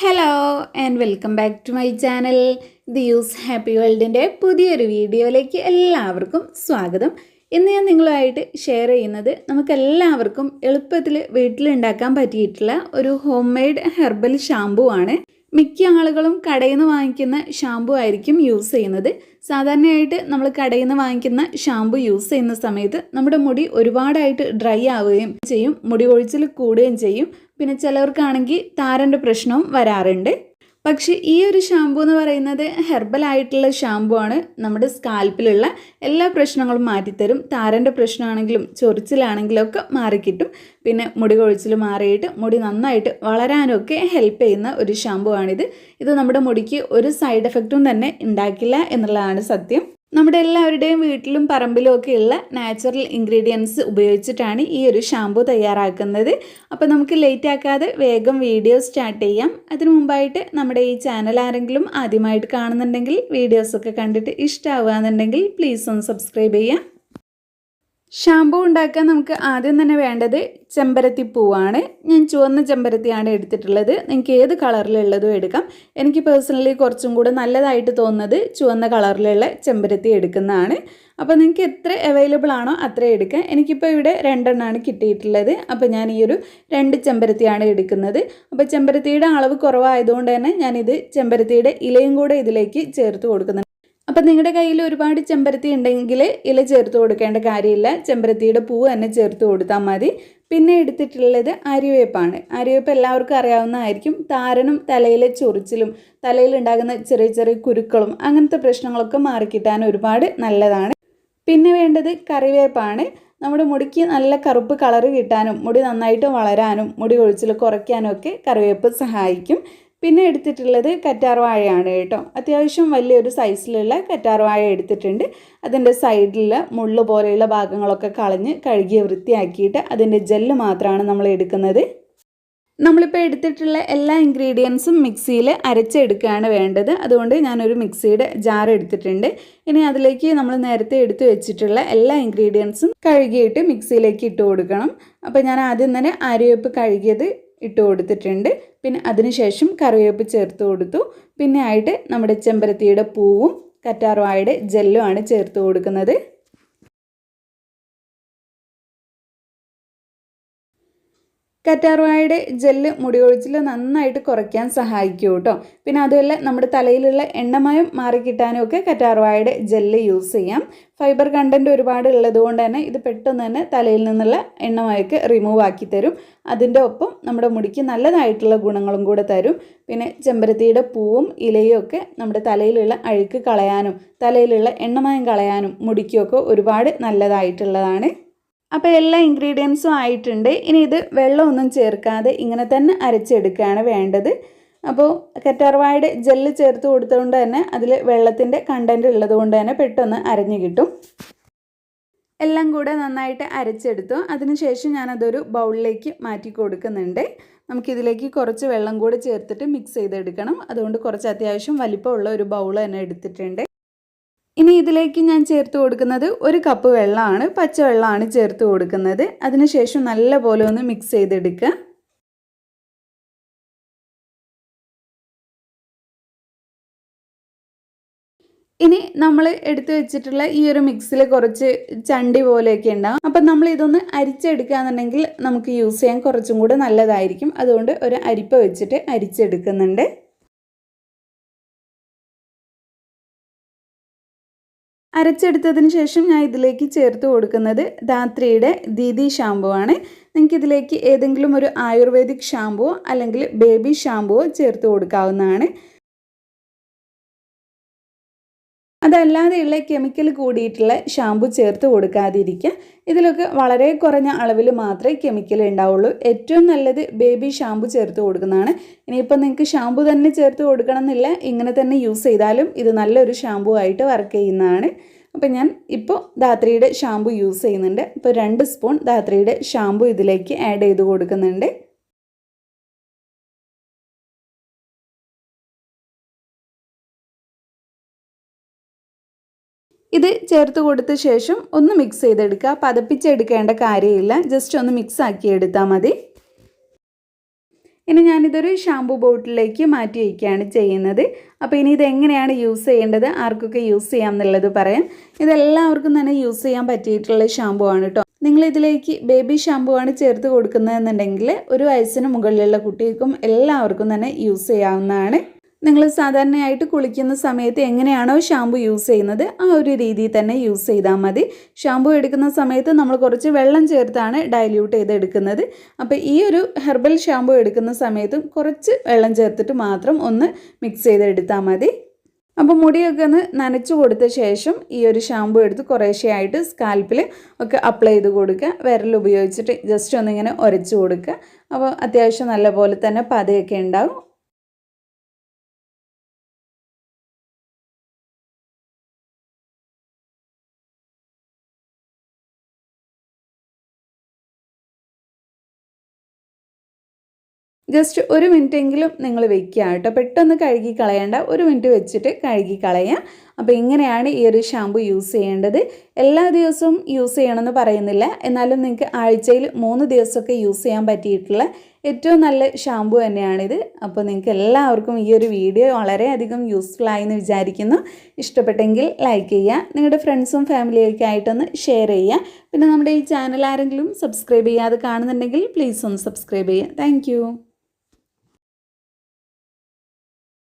Hello and welcome back to my channel the use happy വേൾഡിൻ്റെ പുതിയൊരു വീഡിയോയിലേക്ക് എല്ലാവർക്കും സ്വാഗതം. ഇന്ന് ഞാൻ നിങ്ങളുമായിട്ട് ഷെയർ ചെയ്യുന്നത് നമുക്കെല്ലാവർക്കും എളുപ്പത്തിൽ വീട്ടിലുണ്ടാക്കാൻ പറ്റിയിട്ടുള്ള ഒരു ഹോം മെയ്ഡ് ഹെർബൽ ഷാമ്പൂ ആണ്. മിക്ക ആളുകളും കടയിൽ നിന്ന് വാങ്ങിക്കുന്ന ഷാമ്പൂ ആയിരിക്കും യൂസ് ചെയ്യുന്നത്. സാധാരണയായിട്ട് നമ്മൾ കടയിൽ നിന്ന് വാങ്ങിക്കുന്ന ഷാമ്പൂ യൂസ് ചെയ്യുന്ന സമയത്ത് നമ്മുടെ മുടി ഒരുപാടായിട്ട് ഡ്രൈ ആവുകയും ചെയ്യും, മുടി കൊഴിച്ചിൽ കൂടുകയും ചെയ്യും. പിന്നെ ചിലവർക്കാണെങ്കിൽ താരൻ്റെ പ്രശ്നവും വരാറുണ്ട്. പക്ഷേ ഈ ഒരു ഷാമ്പൂ എന്ന് പറയുന്നത് ഹെർബൽ ആയിട്ടുള്ള ഷാമ്പൂ ആണ്. നമ്മുടെ സ്കാൽപ്പിലുള്ള എല്ലാ പ്രശ്നങ്ങളും മാറ്റിത്തരും. താരൻ്റെ പ്രശ്നമാണെങ്കിലും ചൊറിച്ചിലാണെങ്കിലും ഒക്കെ മാറിക്കിട്ടും. പിന്നെ മുടി കൊഴിച്ചിൽ മാറിയിട്ട് മുടി നന്നായിട്ട് വളരാനൊക്കെ ഹെൽപ്പ് ചെയ്യുന്ന ഒരു ഷാമ്പൂ ആണിത്. ഇത് നമ്മുടെ മുടിക്ക് ഒരു സൈഡ് എഫക്റ്റും തന്നെ ഉണ്ടാക്കില്ല എന്നുള്ളതാണ് സത്യം. നമ്മുടെ എല്ലാവരുടെയും വീട്ടിലും പറമ്പിലും ഒക്കെയുള്ള നാച്ചുറൽ ഇൻഗ്രീഡിയൻസ് ഉപയോഗിച്ചിട്ടാണ് ഈ ഒരു ഷാമ്പൂ തയ്യാറാക്കുന്നത്. അപ്പോൾ നമുക്ക് ലേറ്റ് ആക്കാതെ വേഗം വീഡിയോ സ്റ്റാർട്ട് ചെയ്യാം. അതിനു മുമ്പായിട്ട് നമ്മുടെ ഈ ചാനൽ ആരെങ്കിലും ആദ്യമായിട്ട് കാണുന്നുണ്ടെങ്കിൽ വീഡിയോസൊക്കെ കണ്ടിട്ട് ഇഷ്ടമാവുകയെന്നുണ്ടെങ്കിൽ പ്ലീസ് ഒന്ന് സബ്സ്ക്രൈബ് ചെയ്യാം. ഷാമ്പൂ ഉണ്ടാക്കാൻ നമുക്ക് ആദ്യം തന്നെ വേണ്ടത് ചെമ്പരത്തിപ്പൂവാണ്. ഞാൻ ചുവന്ന ചെമ്പരത്തിയാണ് എടുത്തിട്ടുള്ളത്. നിങ്ങൾക്ക് ഏത് കളറിലുള്ളതും എടുക്കാം. എനിക്ക് പേഴ്സണലി കുറച്ചും കൂടെ നല്ലതായിട്ട് തോന്നുന്നത് ചുവന്ന കളറിലുള്ള ചെമ്പരത്തി എടുക്കുന്നതാണ്. അപ്പോൾ നിങ്ങൾക്ക് എത്ര അവൈലബിൾ ആണോ അത്ര എടുക്കാം. എനിക്കിപ്പോൾ ഇവിടെ 2 എണ്ണമാണ് കിട്ടിയിട്ടുള്ളത്. അപ്പോൾ ഞാൻ ഈ ഒരു 2 ചെമ്പരത്തിയാണ് എടുക്കുന്നത്. അപ്പോൾ ചെമ്പരത്തിയുടെ അളവ് കുറവായതുകൊണ്ട് തന്നെ ഞാനിത് ചെമ്പരത്തിയുടെ ഇലയും കൂടെ ഇതിലേക്ക് ചേർത്ത് കൊടുക്കുന്നുണ്ട്. അപ്പം നിങ്ങളുടെ കയ്യിൽ ഒരുപാട് ചെമ്പരത്തി ഉണ്ടെങ്കിൽ ഇല ചേർത്ത് കൊടുക്കേണ്ട കാര്യമില്ല, ചെമ്പരത്തിയുടെ പൂവ് തന്നെ ചേർത്ത് കൊടുത്താൽ മതി. പിന്നെ എടുത്തിട്ടുള്ളത് ആര്യവേപ്പാണ്. ആര്യവേപ്പ് എല്ലാവർക്കും അറിയാവുന്നതായിരിക്കും. താരനും തലയിലെ ചൊറിച്ചിലും തലയിലുണ്ടാകുന്ന ചെറിയ ചെറിയ കുരുക്കളും അങ്ങനത്തെ പ്രശ്നങ്ങളൊക്കെ മാറിക്കിട്ടാൻ ഒരുപാട് നല്ലതാണ്. പിന്നെ വേണ്ടത് കറിവേപ്പാണ്. നമ്മുടെ മുടിക്ക് നല്ല കറുപ്പ് കളറ് കിട്ടാനും മുടി നന്നായിട്ട് വളരാനും മുടി കൊഴിച്ചിൽ കുറയ്ക്കാനും ഒക്കെ കറിവേപ്പ് സഹായിക്കും. പിന്നെ എടുത്തിട്ടുള്ളത് കറ്റാർവാഴയാണ് കേട്ടോ. അത്യാവശ്യം വലിയൊരു സൈസിലുള്ള കറ്റാർവാഴ എടുത്തിട്ടുണ്ട്. അതിൻ്റെ സൈഡിൽ മുള്ള് പോലെയുള്ള ഭാഗങ്ങളൊക്കെ കളഞ്ഞ് കഴുകി വൃത്തിയാക്കിയിട്ട് അതിൻ്റെ ജെല്ല് മാത്രമാണ് നമ്മൾ എടുക്കുന്നത്. നമ്മളിപ്പോൾ എടുത്തിട്ടുള്ള എല്ലാ ഇൻഗ്രീഡിയൻസും മിക്സിയിൽ അരച്ചെടുക്കുകയാണ് വേണ്ടത്. അതുകൊണ്ട് ഞാനൊരു മിക്സിയുടെ ജാർ എടുത്തിട്ടുണ്ട്. ഇനി അതിലേക്ക് നമ്മൾ നേരത്തെ എടുത്ത് വെച്ചിട്ടുള്ള എല്ലാ ഇൻഗ്രീഡിയൻസും കഴുകിയിട്ട് മിക്സിയിലേക്ക് ഇട്ട് കൊടുക്കണം. അപ്പോൾ ഞാൻ ആദ്യം തന്നെ ആര്യവേപ്പ് കഴുകിയത് ഇട്ട് കൊടുത്തിട്ടുണ്ട്. പിന്നെ അതിനുശേഷം കറിവേപ്പ് ചേർത്ത് കൊടുത്തു. പിന്നെ ആയിട്ട് നമ്മുടെ ചെമ്പരത്തിയുടെ പൂവും കറ്റാർവാഴയുടെ ജെല്ലുമാണ് ചേർത്ത് കൊടുക്കുന്നത്. കറ്റാർവാഴയുടെ ജെല്ല് മുടി കൊഴിച്ചിൽ നന്നായിട്ട് കുറയ്ക്കാൻ സഹായിക്കും കേട്ടോ. പിന്നെ അതുമല്ല നമ്മുടെ തലയിലുള്ള എണ്ണമയം മാറിക്കിട്ടാനും ഒക്കെ കറ്റാർവാഴയുടെ ജെല്ല് യൂസ് ചെയ്യാം. ഫൈബർ കണ്ടൻറ്റ് ഒരുപാട് ഉള്ളത് കൊണ്ട് തന്നെ ഇത് പെട്ടെന്ന് തന്നെ തലയിൽ നിന്നുള്ള എണ്ണമയൊക്കെ റിമൂവ് ആക്കി തരും. അതിൻ്റെ ഒപ്പം നമ്മുടെ മുടിക്ക് നല്ലതായിട്ടുള്ള ഗുണങ്ങളും കൂടെ തരും. പിന്നെ ചെമ്പരത്തിയുടെ പൂവും ഇലയും ഒക്കെ നമ്മുടെ തലയിലുള്ള അഴുക്ക് കളയാനും തലയിലുള്ള എണ്ണമയം കളയാനും മുടിക്കൊക്കെ ഒരുപാട് നല്ലതായിട്ടുള്ളതാണ്. അപ്പോൾ എല്ലാ ഇൻഗ്രീഡിയൻസും ആയിട്ടുണ്ട്. ഇനി ഇത് വെള്ളമൊന്നും ചേർക്കാതെ ഇങ്ങനെ തന്നെ അരച്ചെടുക്കുകയാണ് വേണ്ടത്. അപ്പോൾ കറ്റാർവാഴയുടെ ജെല്ല് ചേർത്ത് കൊടുത്തുകൊണ്ട് തന്നെ അതിൽ വെള്ളത്തിൻ്റെ കണ്ടൻറ്റ് ഉള്ളത് കൊണ്ട് തന്നെ പെട്ടെന്ന് അരഞ്ഞു കിട്ടും. എല്ലാം കൂടെ നന്നായിട്ട് അരച്ചെടുത്തു. അതിനുശേഷം ഞാനതൊരു ബൗളിലേക്ക് മാറ്റി കൊടുക്കുന്നുണ്ട്. നമുക്കിതിലേക്ക് കുറച്ച് വെള്ളം കൂടെ ചേർത്തിട്ട് മിക്സ് ചെയ്തെടുക്കണം. അതുകൊണ്ട് കുറച്ച് അത്യാവശ്യം വലിപ്പമുള്ള ഒരു ബൗൾ തന്നെ എടുത്തിട്ടുണ്ട്. ഇനി ഇതിലേക്ക് ഞാൻ ചേർത്ത് കൊടുക്കുന്നത് 1 കപ്പ് വെള്ളമാണ്, പച്ചവെള്ളമാണ് ചേർത്ത് കൊടുക്കുന്നത്. അതിനുശേഷം നല്ലപോലെ ഒന്ന് മിക്സ് ചെയ്തെടുക്കുക. ഇനി നമ്മൾ എടുത്തു വെച്ചിട്ടുള്ള ഈ ഒരു മിക്സിൽ കുറച്ച് ചണ്ടി പോലെയൊക്കെ ഉണ്ടാകും. അപ്പം നമ്മൾ ഇതൊന്ന് അരിച്ചെടുക്കുകയെന്നുണ്ടെങ്കിൽ നമുക്ക് യൂസ് ചെയ്യാൻ കുറച്ചും കൂടെ നല്ലതായിരിക്കും. അതുകൊണ്ട് ഒരു അരിപ്പ വെച്ചിട്ട് അരിച്ചെടുക്കുന്നുണ്ട്. അരച്ചെടുത്തതിന് ശേഷം ഞാൻ ഇതിലേക്ക് ചേർത്ത് കൊടുക്കുന്നത് ധാത്രിയുടെ ദീദി ഷാമ്പൂ ആണ്. നിങ്ങൾക്ക് ഇതിലേക്ക് ഏതെങ്കിലും ഒരു ആയുർവേദിക് ഷാമ്പുവോ അല്ലെങ്കിൽ ബേബി ഷാമ്പുവോ ചേർത്ത് കൊടുക്കാവുന്നതാണ്. അതല്ലാതെയുള്ള കെമിക്കൽ കൂടിയിട്ടുള്ള ഷാമ്പു ചേർത്ത് കൊടുക്കാതിരിക്കുക. ഇതിലൊക്കെ വളരെ കുറഞ്ഞ അളവിൽ മാത്രമേ കെമിക്കൽ ഉണ്ടാവുള്ളൂ. ഏറ്റവും നല്ലത് ബേബി ഷാമ്പു ചേർത്ത് കൊടുക്കുന്നതാണ്. ഇനിയിപ്പോൾ നിങ്ങൾക്ക് ഷാമ്പു തന്നെ ചേർത്ത് കൊടുക്കണം എന്നില്ല, ഇങ്ങനെ തന്നെ യൂസ് ചെയ്താലും ഇത് നല്ലൊരു ഷാമ്പു ആയിട്ട് വർക്ക് ചെയ്യുന്നതാണ്. അപ്പോൾ ഞാൻ ഇപ്പോൾ ധാത്രിയുടെ ഷാമ്പു യൂസ് ചെയ്യുന്നുണ്ട്. ഇപ്പോൾ 2 സ്പൂൺ ധാത്രിയുടെ ഷാമ്പു ഇതിലേക്ക് ആഡ് ചെയ്ത് കൊടുക്കുന്നുണ്ട്. ഇത് ചേർത്ത് കൊടുത്ത ശേഷം ഒന്ന് മിക്സ് ചെയ്തെടുക്കുക. പതപ്പിച്ചെടുക്കേണ്ട കാര്യമില്ല, ജസ്റ്റ് ഒന്ന് മിക്സ് ആക്കി എടുത്താൽ മതി. ഇനി ഞാനിതൊരു ഷാമ്പു ബോട്ടിലേക്ക് മാറ്റി വയ്ക്കുകയാണ് ചെയ്യുന്നത്. അപ്പോൾ ഇനി ഇതെങ്ങനെയാണ് യൂസ് ചെയ്യേണ്ടത്, ആർക്കൊക്കെ യൂസ് ചെയ്യാം എന്നുള്ളത് പറയാം. ഇതെല്ലാവർക്കും തന്നെ യൂസ് ചെയ്യാൻ പറ്റിയിട്ടുള്ള ഷാമ്പു ആണ് കേട്ടോ. നിങ്ങളിതിലേക്ക് ബേബി ഷാമ്പു ആണ് ചേർത്ത് കൊടുക്കുന്നതെന്നുണ്ടെങ്കിൽ 1 വയസ്സിന് മുകളിലുള്ള കുട്ടികൾക്കും എല്ലാവർക്കും തന്നെ യൂസ് ചെയ്യാവുന്നതാണ്. നിങ്ങൾ സാധാരണയായിട്ട് കുളിക്കുന്ന സമയത്ത് എങ്ങനെയാണോ ഷാമ്പു യൂസ് ചെയ്യുന്നത് ആ ഒരു രീതിയിൽ തന്നെ യൂസ് ചെയ്താൽ മതി. ഷാമ്പു എടുക്കുന്ന സമയത്ത് നമ്മൾ കുറച്ച് വെള്ളം ചേർത്താണ് ഡൈല്യൂട്ട് ചെയ്തെടുക്കുന്നത്. അപ്പോൾ ഈ ഒരു ഹെർബൽ ഷാമ്പു എടുക്കുന്ന സമയത്തും കുറച്ച് വെള്ളം ചേർത്തിട്ട് മാത്രം ഒന്ന് മിക്സ് ചെയ്തെടുത്താൽ മതി. അപ്പോൾ മുടിയൊക്കെ ഒന്ന് നനച്ചു കൊടുത്ത ശേഷം ഈ ഒരു ഷാമ്പു എടുത്ത് കുറേശ്ശെയായിട്ട് സ്കാൽപ്പിൽ ഒക്കെ അപ്ലൈ ചെയ്ത് കൊടുക്കുക. വിരൽ ഉപയോഗിച്ചിട്ട് ജസ്റ്റ് ഒന്നിങ്ങനെ ഉരച്ച് കൊടുക്കുക. അപ്പോൾ അത്യാവശ്യം നല്ലപോലെ തന്നെ പതയൊക്കെ ഉണ്ടാവും. ജസ്റ്റ് 1 മിനിറ്റെങ്കിലും നിങ്ങൾ വെക്കുക കേട്ടോ. പെട്ടെന്ന് കഴുകി കളയേണ്ട, 1 മിനിറ്റ് വെച്ചിട്ട് കഴുകി കളയാം. അപ്പോൾ ഇങ്ങനെയാണ് ഈ ഒരു ഷാമ്പു യൂസ് ചെയ്യേണ്ടത്. എല്ലാ ദിവസവും യൂസ് ചെയ്യണമെന്ന് പറയുന്നില്ല, എന്നാലും നിങ്ങൾക്ക് ആഴ്ചയിൽ 3 ദിവസമൊക്കെ യൂസ് ചെയ്യാൻ പറ്റിയിട്ടുള്ള ഏറ്റവും നല്ല ഷാമ്പു തന്നെയാണിത്. അപ്പോൾ നിങ്ങൾക്ക് എല്ലാവർക്കും ഈ ഒരു വീഡിയോ വളരെയധികം യൂസ്ഫുൾ ആയെന്ന് വിചാരിക്കുന്നു. ഇഷ്ടപ്പെട്ടെങ്കിൽ ലൈക്ക് ചെയ്യുക, നിങ്ങളുടെ ഫ്രണ്ട്സും ഫാമിലിയൊക്കെ ആയിട്ടൊന്ന് ഷെയർ ചെയ്യുക. പിന്നെ നമ്മുടെ ഈ ചാനൽ ആരെങ്കിലും സബ്സ്ക്രൈബ് ചെയ്യാതെ കാണുന്നുണ്ടെങ്കിൽ പ്ലീസ് ഒന്ന് സബ്സ്ക്രൈബ് ചെയ്യുക. താങ്ക്